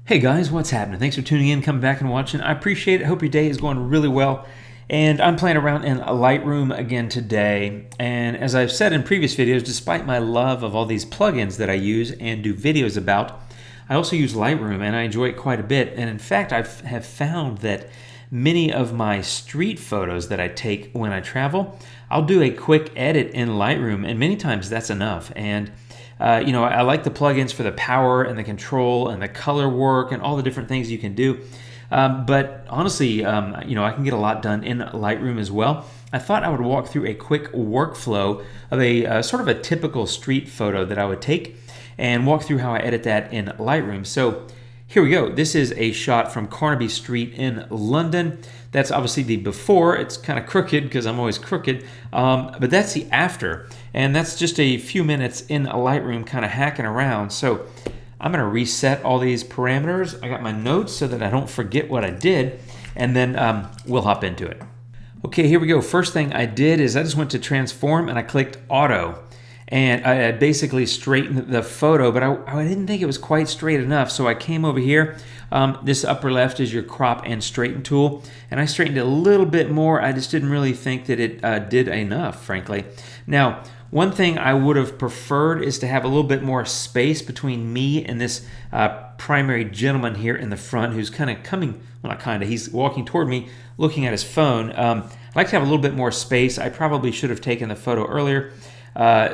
Hey guys, what's happening? Thanks for tuning in, coming back and watching. I appreciate it. Hope your day is going really well. And I'm playing around in Lightroom again today. And as I've said in previous videos, despite my love of all these plugins that I use and do videos about, I also use Lightroom and I enjoy it quite a bit. And in fact, I have found that many of my street photos that I take when I travel, I'll do a quick edit in Lightroom, and many times that's enough. And I like the plugins for the power and the control and the color work and all the different things you can do. But honestly, I can get a lot done in Lightroom as well. I thought I would walk through a quick workflow of a sort of a typical street photo that I would take and walk through how I edit that in Lightroom. So here we go. This is a shot from Carnaby Street in London. That's obviously the before. It's kind of crooked because I'm always crooked, but that's the after. And that's just a few minutes in a Lightroom kind of hacking around. So I'm going to reset all these parameters. I got my notes so that I don't forget what I did, and then we'll hop into it. Okay, here we go. First thing I did is I just went to transform and I clicked auto. And I basically straightened the photo, but I didn't think it was quite straight enough. So I came over here. This upper left is your crop and straighten tool. And I straightened it a little bit more. I just didn't really think that it did enough, frankly. Now, one thing I would have preferred is to have a little bit more space between me and this primary gentleman here in the front who's kind of coming, well, not kind of, he's walking toward me looking at his phone. I'd like to have a little bit more space. I probably should have taken the photo earlier.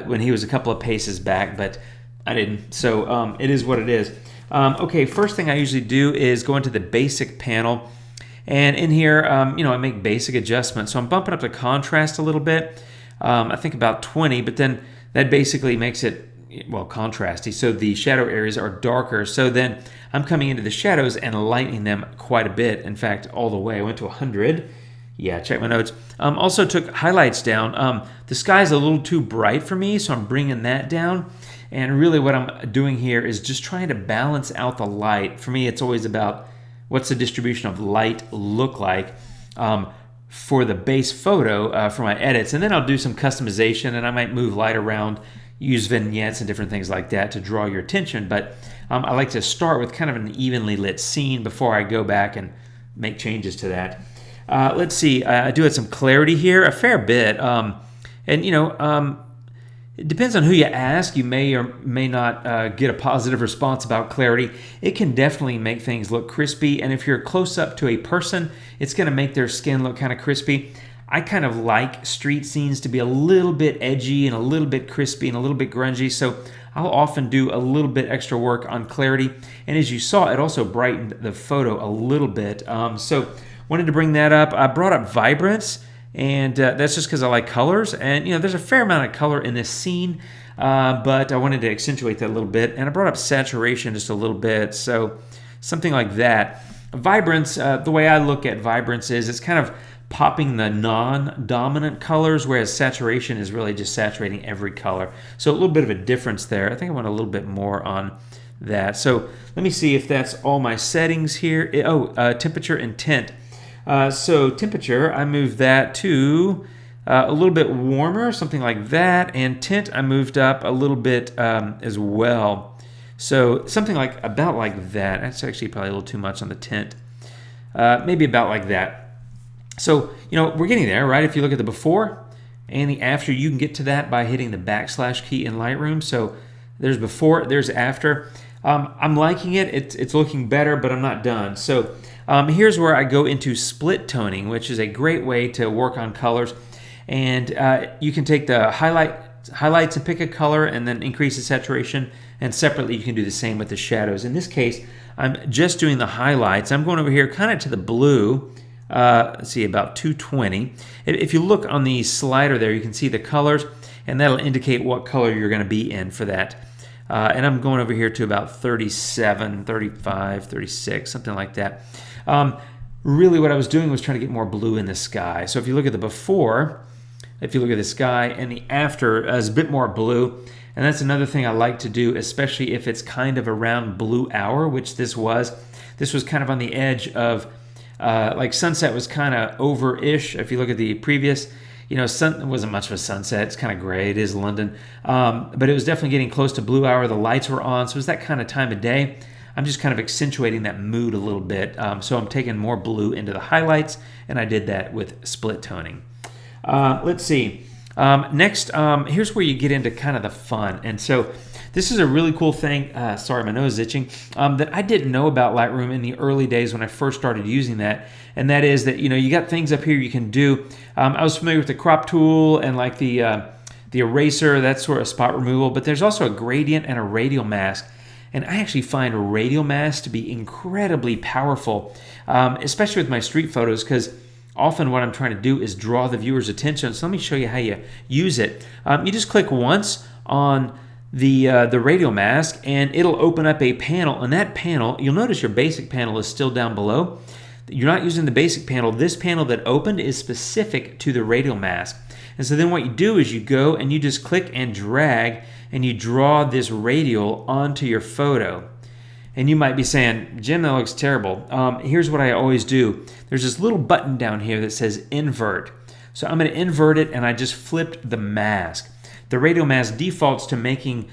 When he was a couple of paces back, but I didn't. So it is what it is. Okay, first thing I usually do is go into the basic panel. And in here, I make basic adjustments. So I'm bumping up the contrast a little bit. I think about 20, but then that basically makes it, well, contrasty. So the shadow areas are darker. So then I'm coming into the shadows and lightening them quite a bit. In fact, all the way. I went to 100. Yeah, check my notes. Also took highlights down. The sky's a little too bright for me, so I'm bringing that down. And really what I'm doing here is just trying to balance out the light. For me, it's always about what's the distribution of light look like for the base photo for my edits. And then I'll do some customization, and I might move light around, use vignettes and different things like that to draw your attention. But I like to start with kind of an evenly lit scene before I go back and make changes to that. Let's see, I do have some clarity here, a fair bit. It depends on who you ask. You may or may not get a positive response about clarity. It can definitely make things look crispy. And if you're close up to a person, it's going to make their skin look kind of crispy. I kind of like street scenes to be a little bit edgy and a little bit crispy and a little bit grungy. So I'll often do a little bit extra work on clarity. And as you saw, it also brightened the photo a little bit. Wanted to bring that up. I brought up vibrance, and that's just because I like colors. And, there's a fair amount of color in this scene, but I wanted to accentuate that a little bit. And I brought up saturation just a little bit, so something like that. Vibrance, the way I look at vibrance is it's kind of popping the non-dominant colors, whereas saturation is really just saturating every color. So a little bit of a difference there. I think I want a little bit more on that. So let me see if that's all my settings here. Temperature and tint. So temperature, I moved that to a little bit warmer, something like that. And tint, I moved up a little bit as well. So something like about like that. That's actually probably a little too much on the tint. Maybe about like that. So, we're getting there, right? If you look at the before and the after, you can get to that by hitting the / key in Lightroom. So there's before, there's after. I'm liking it. It's looking better, but I'm not done. So here's where I go into split toning, which is a great way to work on colors. And you can take the highlights and pick a color and then increase the saturation. And separately, you can do the same with the shadows. In this case, I'm just doing the highlights. I'm going over here kind of to the blue. Let's see, about 220. If you look on the slider there, you can see the colors, and that'll indicate what color you're going to be in for that. And I'm going over here to about 37, 35, 36, something like that. Really what I was doing was trying to get more blue in the sky. So if you look at the before, if you look at the sky, and the after is a bit more blue. And that's another thing I like to do, especially if it's kind of around blue hour, which this was. This was kind of on the edge of, like sunset was kind of over-ish. If you look at the previous, sun wasn't much of a sunset. It's kind of gray. It is London. But it was definitely getting close to blue hour. The lights were on. So it was that kind of time of day. I'm just kind of accentuating that mood a little bit. So I'm taking more blue into the highlights, and I did that with split toning. Let's see. Next, here's where you get into kind of the fun. And so this is a really cool thing. Sorry, my nose is itching. That I didn't know about Lightroom in the early days when I first started using that. And that is that, you got things up here you can do. I was familiar with the crop tool and like the eraser, that sort of spot removal. But there's also a gradient and a radial mask. And I actually find a radial mask to be incredibly powerful, especially with my street photos, because often what I'm trying to do is draw the viewer's attention. So let me show you how you use it. You just click once on the radial mask, and it'll open up a panel. And that panel, you'll notice your basic panel is still down below. You're not using the basic panel. This panel that opened is specific to the radial mask. And so then what you do is you go and you just click and drag, and you draw this radial onto your photo. And you might be saying, Jim, that looks terrible. Here's what I always do. There's this little button down here that says invert. So I'm going to invert it, and I just flipped the mask. The radial mask defaults to making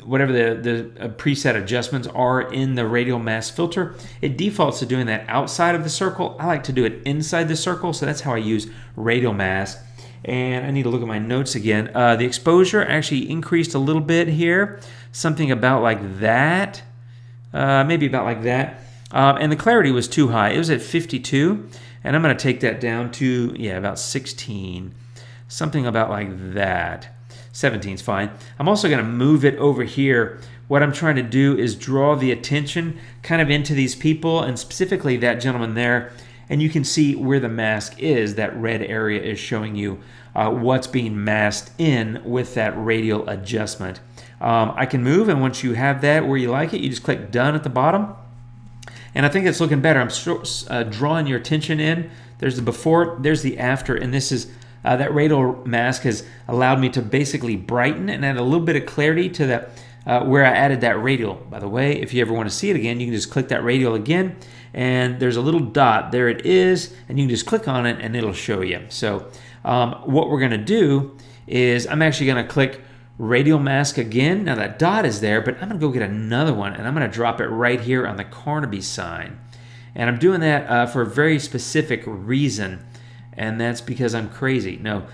whatever the preset adjustments are in the radial mask filter. It defaults to doing that outside of the circle. I like to do it inside the circle, so that's how I use radial mask. And I need to look at my notes again. The exposure actually increased a little bit here. Something about like that. Maybe about like that. And the clarity was too high. It was at 52. And I'm going to take that down to, about 16. Something about like that. 17 is fine. I'm also going to move it over here. What I'm trying to do is draw the attention kind of into these people, and specifically that gentleman there. And you can see where the mask is. That red area is showing you what's being masked in with that radial adjustment. I can move, and once you have that where you like it, you just click done at the bottom. And I think it's looking better. I'm drawing your attention in. There's the before, there's the after, and this is that radial mask has allowed me to basically brighten and add a little bit of clarity to that where I added that radial. By the way, if you ever want to see it again, you can just click that radial again, and there's a little dot. There it is, and you can just click on it, and it'll show you. So what we're going to do is I'm actually going to click radial mask again. Now that dot is there, but I'm going to go get another one, and I'm going to drop it right here on the Carnaby sign. And I'm doing that for a very specific reason, and that's because I'm crazy. No.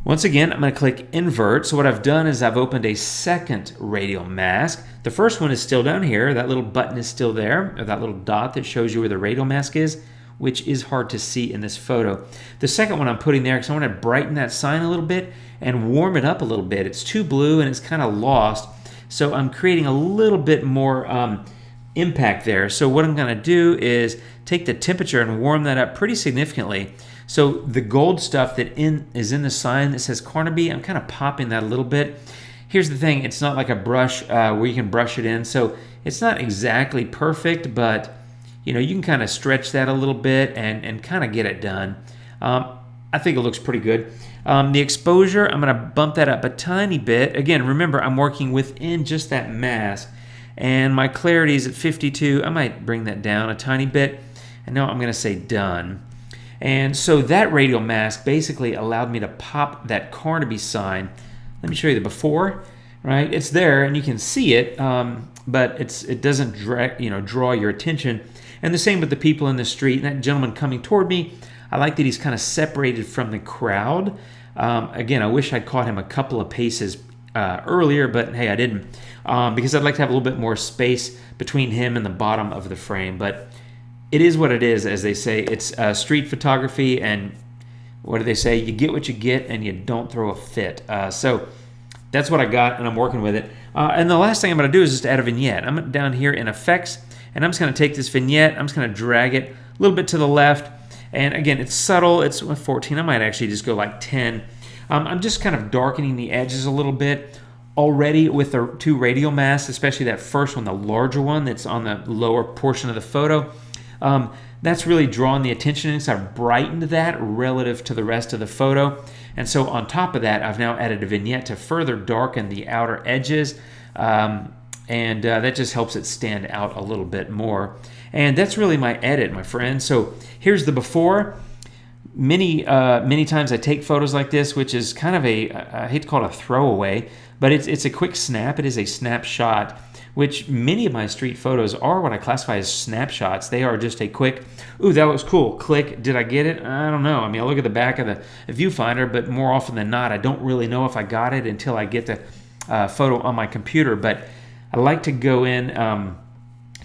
Once again, I'm going to click invert. So what I've done is I've opened a second radial mask. The first one is still down here. That little button is still there, or that little dot that shows you where the radial mask is, which is hard to see in this photo. The second one I'm putting there because I want to brighten that sign a little bit and warm it up a little bit. It's too blue and it's kind of lost, so I'm creating a little bit more impact there. So what I'm going to do is take the temperature and warm that up pretty significantly. So the gold stuff that is in the sign that says Carnaby, I'm kind of popping that a little bit. Here's the thing, it's not like a brush where you can brush it in, so it's not exactly perfect, but you can kind of stretch that a little bit and kind of get it done. I think it looks pretty good. The exposure, I'm going to bump that up a tiny bit. Again, remember, I'm working within just that mask, and my clarity is at 52. I might bring that down a tiny bit, and now I'm going to say done. And so that radial mask basically allowed me to pop that Carnaby sign. Let me show you the before, right? It's there, and you can see it, but it doesn't draw your attention. And the same with the people in the street. And that gentleman coming toward me, I like that he's kind of separated from the crowd. Again, I wish I'd caught him a couple of paces earlier, but hey, I didn't, because I'd like to have a little bit more space between him and the bottom of the frame. But it is what it is, as they say. It's street photography, and what do they say? You get what you get, and you don't throw a fit. So that's what I got, and I'm working with it. And the last thing I'm going to do is just add a vignette. I'm down here in Effects, and I'm just going to take this vignette. I'm just going to drag it a little bit to the left. And again, it's subtle. It's 14. I might actually just go like 10. I'm just kind of darkening the edges a little bit already with the two radial masks, especially that first one, the larger one that's on the lower portion of the photo. That's really drawn the attention, and so I've brightened that relative to the rest of the photo. And so on top of that, I've now added a vignette to further darken the outer edges, and that just helps it stand out a little bit more. And that's really my edit, my friend. So here's the before. Many times I take photos like this, which is kind of I hate to call it a throwaway, but it's a quick snap. It is a snapshot, which many of my street photos are what I classify as snapshots. They are just a quick, ooh, that looks cool, click, did I get it? I don't know. I mean, I look at the back of the viewfinder, but more often than not, I don't really know if I got it until I get the photo on my computer. But I like to go in,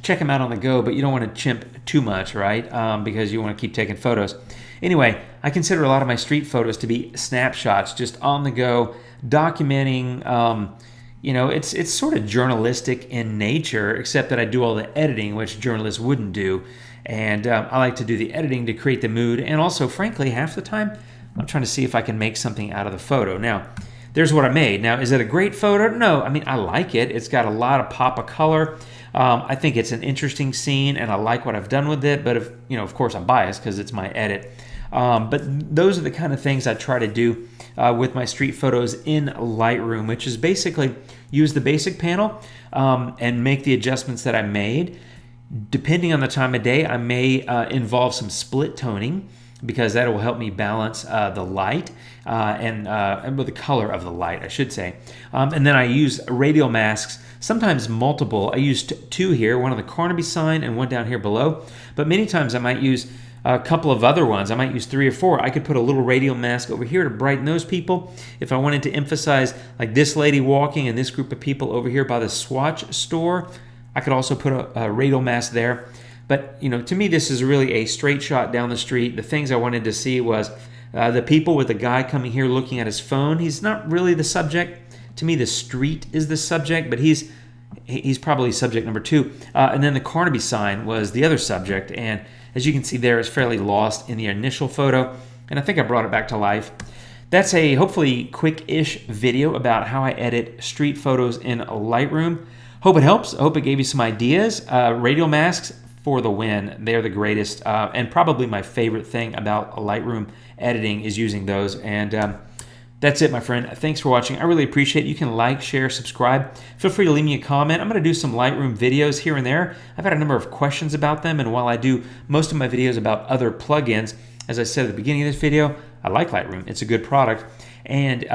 check them out on the go, but you don't want to chimp too much, right? Because you want to keep taking photos. Anyway, I consider a lot of my street photos to be snapshots, just on the go, documenting. It's sort of journalistic in nature, except that I do all the editing, which journalists wouldn't do. And I like to do the editing to create the mood. And also, frankly, half the time, I'm trying to see if I can make something out of the photo. Now, there's what I made. Now, is it a great photo? No, I mean, I like it. It's got a lot of pop of color. I think it's an interesting scene, and I like what I've done with it. But of course, I'm biased because it's my edit. But those are the kind of things I try to do with my street photos in Lightroom, which is basically use the basic panel and make the adjustments that I made. Depending on the time of day, I may involve some split toning, because that will help me balance the light and the color of the light, I should say. And then I use radial masks, sometimes multiple. I used two here, one on the Carnaby sign and one down here below. But many times I might use a couple of other ones. I might use 3 or 4. I could put a little radial mask over here to brighten those people. If I wanted to emphasize like this lady walking and this group of people over here by the Swatch store, I could also put a radial mask there. But, to me, this is really a straight shot down the street. The things I wanted to see was the people with the guy coming here looking at his phone. He's not really the subject. To me, the street is the subject, but he's probably subject number 2. And then the Carnaby sign was the other subject. And as you can see there, it's fairly lost in the initial photo. And I think I brought it back to life. That's a hopefully quick-ish video about how I edit street photos in Lightroom. Hope it helps. I hope it gave you some ideas. Radial masks for the win. They're the greatest, and probably my favorite thing about Lightroom editing is using those. And that's it, my friend. Thanks for watching. I really appreciate it. You can like, share, subscribe. Feel free to leave me a comment. I'm going to do some Lightroom videos here and there. I've had a number of questions about them, and while I do most of my videos about other plugins, as I said at the beginning of this video, I like Lightroom. It's a good product. And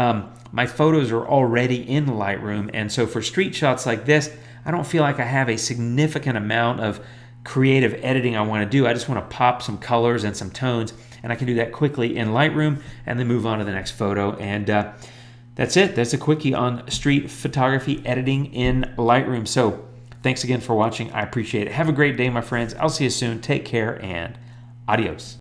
my photos are already in Lightroom, and so for street shots like this, I don't feel like I have a significant amount of creative editing I want to do. I just want to pop some colors and some tones, and I can do that quickly in Lightroom and then move on to the next photo. And that's it. That's a quickie on street photography editing in Lightroom. So thanks again for watching. I appreciate it. Have a great day, my friends. I'll see you soon. Take care and adios.